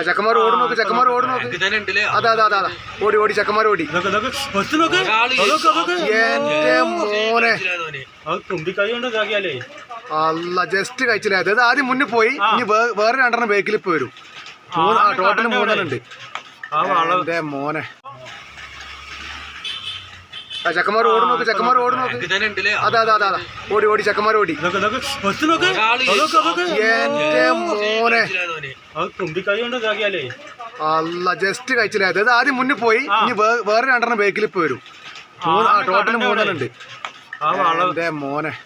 ചെക്കന്മാർ ഓടി നോക്ക്, ചെക്കന്മാർ ഓടി നോക്ക്. അതാ അതാ അതാ ഓടി ഓടി ചെക്കന്മാർ ഓടി. എന്റെ മോനെ അല്ല, ജസ്റ്റ് കഴിച്ചില്ല. അത് ആദ്യം മുന്നിൽ പോയി, ഇനി വേറെ രണ്ടെണ്ണം ബേക്കിൽ ഇപ്പൊ വരും. ടോട്ടൽ 3 ഉണ്ട്. എന്റെ മോനെ ചെക്കന്മാർ ഓടി നോക്ക്, ചെക്കന്മാർ ഓടി നോക്ക്. അതാ അതാ അതാ ഓടി ഓടി ചെക്കന്മാർ ഓടി. എന്റെ മോനെ അല്ല, ജസ്റ്റ് കഴിച്ചില്ല. അത് ആദ്യം മുന്നിൽ പോയി, ഇനി വേറെ രണ്ടെണ്ണം ബേക്കിൽ ഇപ്പൊ വരും. ടോട്ടൽ 3 ഉണ്ട്. എന്റെ മോനെ